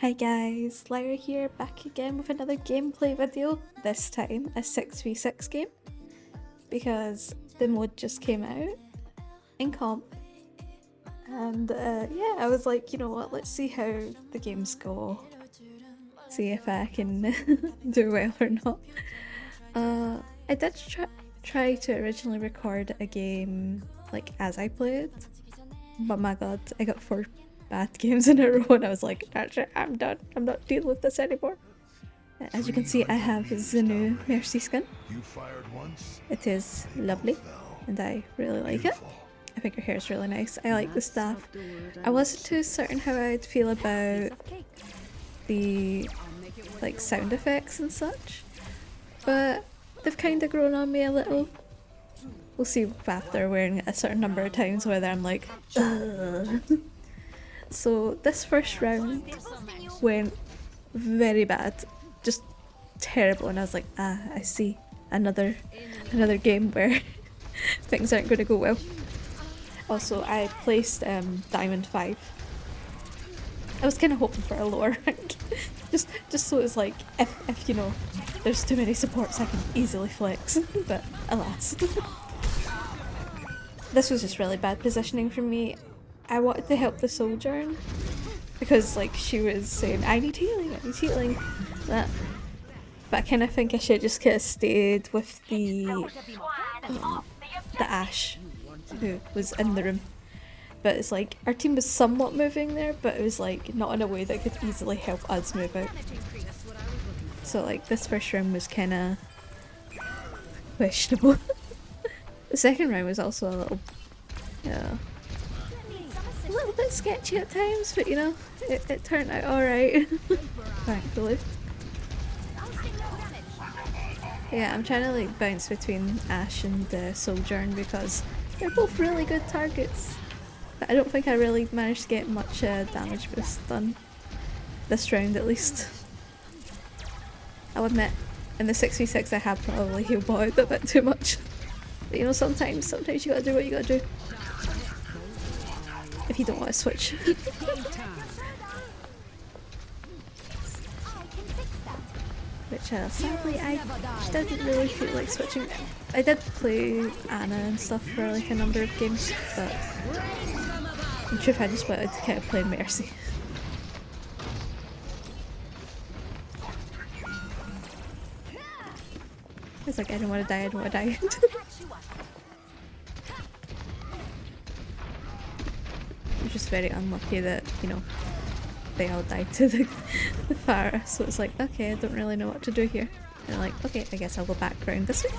Hi guys, Lyra here, back again with another gameplay video, this time a 6v6 game, because the mod just came out in comp, and yeah, I was like, you know what, let's see how the games go, see if I can do well or not. I did try to originally record a game like as I played, but my god, I got 4 bad games in a row and I was like, that's it, I'm done. I'm not dealing with this anymore. As you can see, I have the new Mercy skin. It is lovely and I really like it. I think her hair is really nice. I like the staff. I wasn't too certain how I'd feel about the like sound effects and such, but they've kind of grown on me a little. We'll see after wearing it a certain number of times whether I'm like, ugh. So this first round went very bad, just terrible, and I was like, I see, another game where things aren't going to go well. Also, I placed Diamond 5. I was kind of hoping for a lower rank, just so it's like, if you know, there's too many supports I can easily flex, but alas. This was just really bad positioning for me. I wanted to help the Sojourn because like she was saying, I need healing, that. But I kind of think I should just kind of stayed with the Ashe who was in the room. But it's like our team was somewhat moving there, but it was like not in a way that could easily help us move out. So like this first round was kind of questionable. The second round was also a little, a little bit sketchy at times, but you know, it turned out alright, thankfully. Yeah, I'm trying to like bounce between Ashe and Sojourn because they're both really good targets, but I don't think I really managed to get much damage boost done this round at least. I'll admit, in the 6v6 I have probably heal botted a bit too much, but you know, sometimes you gotta do what you gotta do if you don't want to switch. Which sadly I didn't really feel like switching. I did play Anna and stuff for like a number of games, but in truth I just wanted to kind of play Mercy. It's like, I don't want to die. I'm just very unlucky that, you know, they all died to the fire, so it's like, okay, I don't really know what to do here. And I'm like, okay, I guess I'll go back around this way.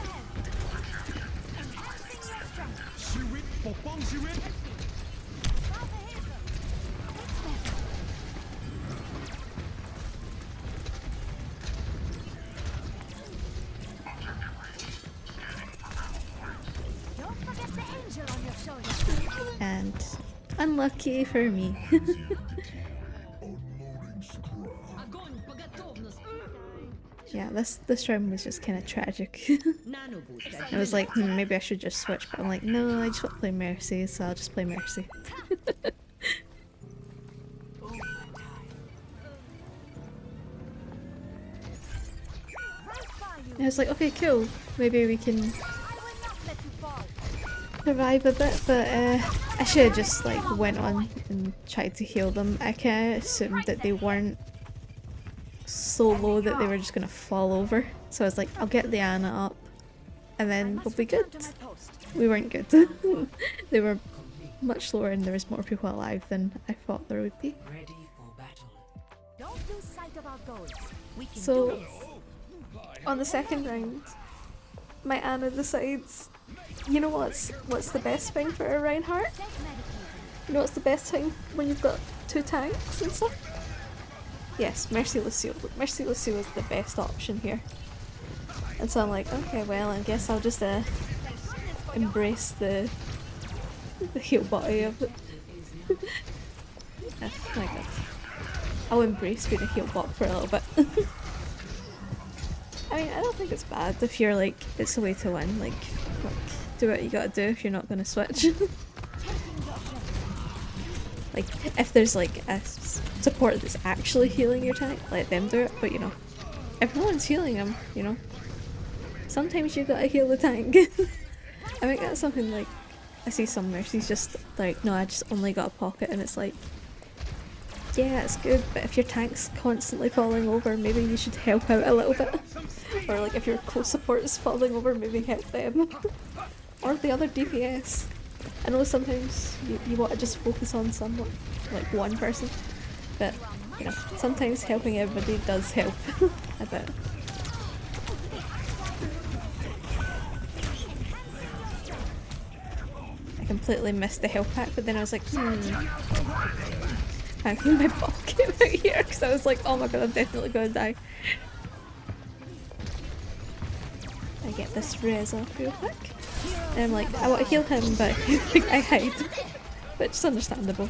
And unlucky for me. Yeah, this round was just kind of tragic. I was like, maybe I should just switch, but I'm like, no, I just want to play Mercy, so I'll just play Mercy. I was like, okay, cool, maybe we can survive a bit, but I should have just like went on and tried to heal them. I kind of assumed that they weren't so low that they were just gonna fall over, so I was like, I'll get the Anna up and then we'll be good. We weren't good. They were much lower and there was more people alive than I thought there would be. So on the second round, my Anna decides, you know what's the best thing for a Reinhardt? You know what's the best thing when you've got 2 tanks and stuff? Yes, Mercy Lucio. Mercy Lucio is the best option here. And so I'm like, okay, well, I guess I'll just embrace the heal body of it. Oh my god. I'll embrace being a heal bot for a little bit. I mean, I don't think it's bad if you're like, it's a way to win, like do what you gotta do if you're not gonna switch. Like, if there's like a support that's actually healing your tank, let them do it, but you know, if no one's healing him, you know, sometimes you gotta heal the tank. I think that's something like, I see some mercies just like, no, I just only got a pocket, and it's like, yeah, it's good, but if your tank's constantly falling over, maybe you should help out a little bit. Or like if your close support is falling over, maybe help them. Or the other DPS. I know sometimes you want to just focus on someone, like one person, but you know, sometimes helping everybody does help a bit. I completely missed the health pack, but then I was like, thanking my ball came out here because I was like, oh my god, I'm definitely gonna die. I get this res off real quick. And I'm like, I want to heal him, but like, I hide. But it's understandable.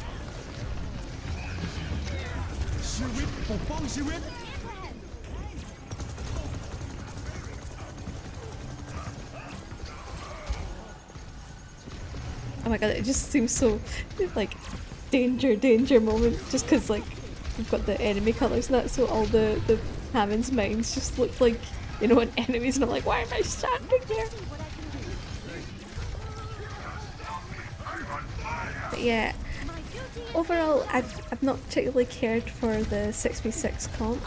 Oh my god, it just seems so like danger moment, just because like we've got the enemy colours and that, so all the Hammond's mines just look like, you know, an enemies, and I'm like, why am I standing there? But yeah, overall I've not particularly cared for the 6v6 comp.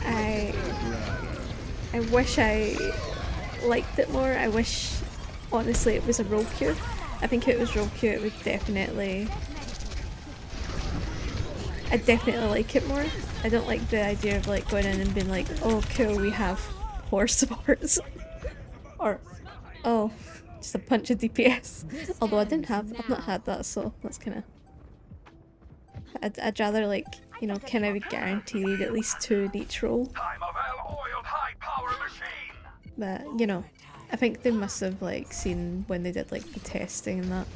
I wish I liked it more. I wish honestly it was a role queue. I think if it was role queue it would definitely, I'd definitely like it more. I don't like the idea of like going in and being like, oh cool, we have 4 supports. Or, oh, just a bunch of DPS. Although I've not had that, so that's kinda... I'd rather like, you know, kind of guaranteed at least 2 in each role. But, you know, I think they must have like seen when they did like the testing and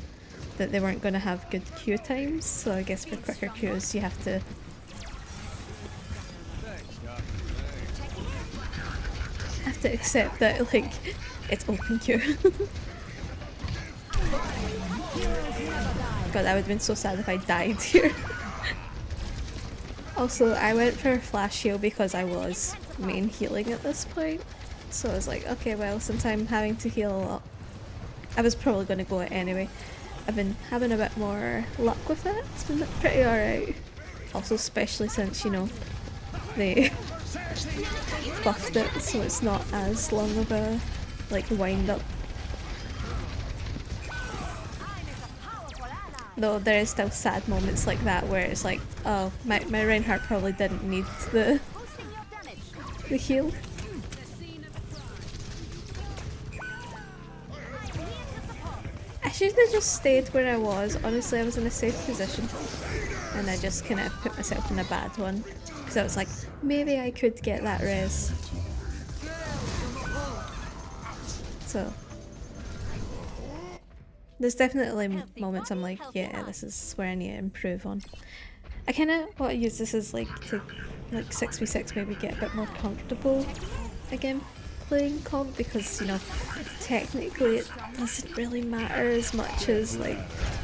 that they weren't going to have good queue times, so I guess for quicker queues you have to accept that like it's open queue. God, I would have been so sad if I died here. Also, I went for a flash heal because I was main healing at this point. So I was like, okay, well, since I'm having to heal a lot, I was probably going to go it anyway. I've been having a bit more luck with it. It's been pretty alright. Also, especially since, you know, they buffed it, so it's not as long of a, like, wind up. Though there is still sad moments like that where it's like, oh, my Reinhardt probably didn't need the heal. I should have just stayed where I was. Honestly, I was in a safe position. And I just kind of put myself in a bad one. Because I was like, maybe I could get that res. So... there's definitely moments I'm like, yeah, this is where I need to improve on. I kind of want to use this as like to like 6v6 maybe get a bit more comfortable again playing comp, because you know technically it doesn't really matter as much as like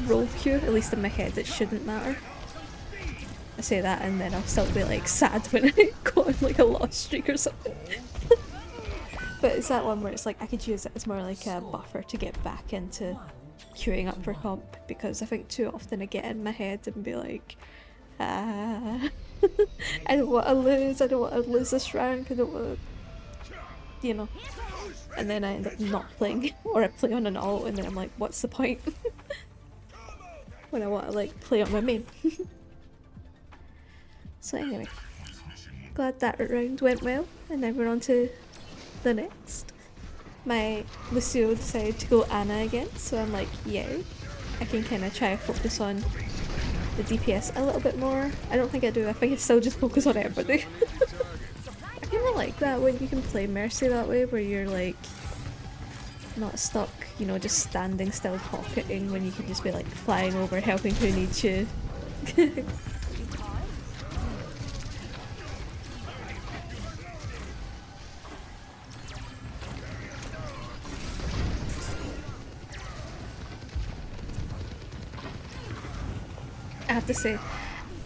role queue, at least in my head it shouldn't matter. I say that and then I'll still be like sad when I go on like a lost streak or something. But it's that one where it's like I could use it as more like a buffer to get back into queuing up for comp, because I think too often I get in my head and be like, I don't want to lose this rank, I don't want to, you know, and then I end up not playing, or I play on an ult and then I'm like, what's the point? When I want to like play on my main. So anyway, glad that round went well, and now we're on to the next. My Lucio decided to go Anna again, so I'm like, yay. I can kind of try to focus on the DPS a little bit more. I don't think I do, I think I still just focus on everybody. I kind of like that when you can play Mercy that way, where you're like not stuck, you know, just standing still pocketing, when you can just be like flying over helping who needs you. I have to say,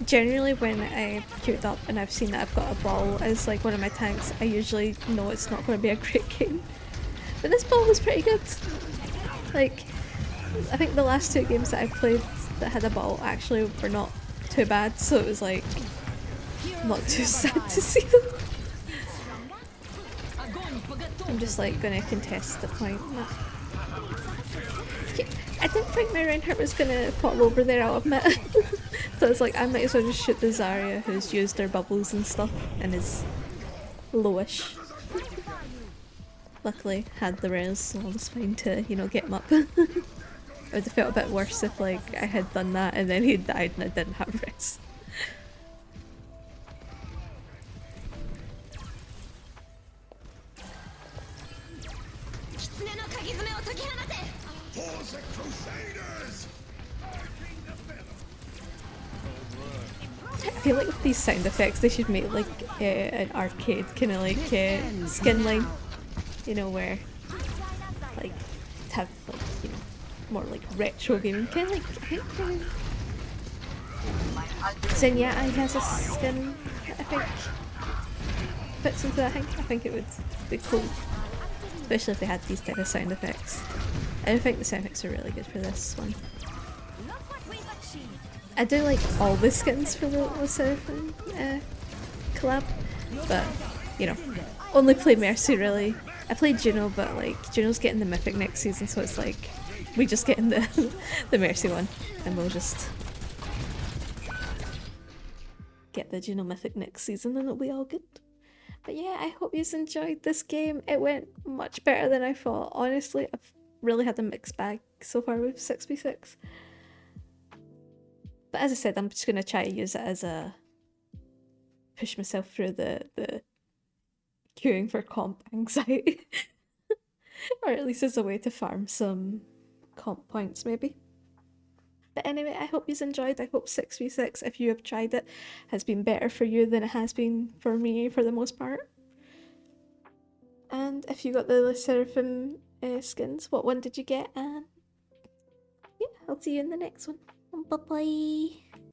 generally when I queued up and I've seen that I've got a ball as like one of my tanks, I usually know it's not going to be a great game. But this ball was pretty good. Like, I think the last 2 games that I've played that had a ball actually were not too bad, so it was like not too sad to see them. I'm just like gonna contest the point. I didn't think my Reinhardt was gonna fall over there, I'll admit. So I was like, I might as well just shoot the Zarya who's used her bubbles and stuff and is lowish. Luckily had the res, so I was fine to, you know, get him up. It would have felt a bit worse if like I had done that and then he died and I didn't have res. I feel like with these sound effects they should make like an arcade kind of like skin line, you know, where like have like, you know, more like retro gaming, kind of like I think Zenyatta has a skin that I think fits into that. I think it would be cool, especially if they had these type of sound effects. I think the sound effects are really good for this one. I do like all the skins for the Seraphim collab, but you know, only play Mercy really. I played Juno, but like Juno's getting the Mythic next season, so it's like we just get in the the Mercy one, and we'll just get the Juno Mythic next season, and it'll be all good. But yeah, I hope you enjoyed this game. It went much better than I thought. Honestly, I've really had a mixed bag so far with 6v6. But as I said, I'm just going to try to use it as a push myself through the queuing for comp anxiety. Or at least as a way to farm some comp points maybe. But anyway, I hope you've enjoyed. I hope 6v6, if you have tried it, has been better for you than it has been for me for the most part. And if you got the Seraphim skins, what one did you get? And yeah, I'll see you in the next one. Bye bye.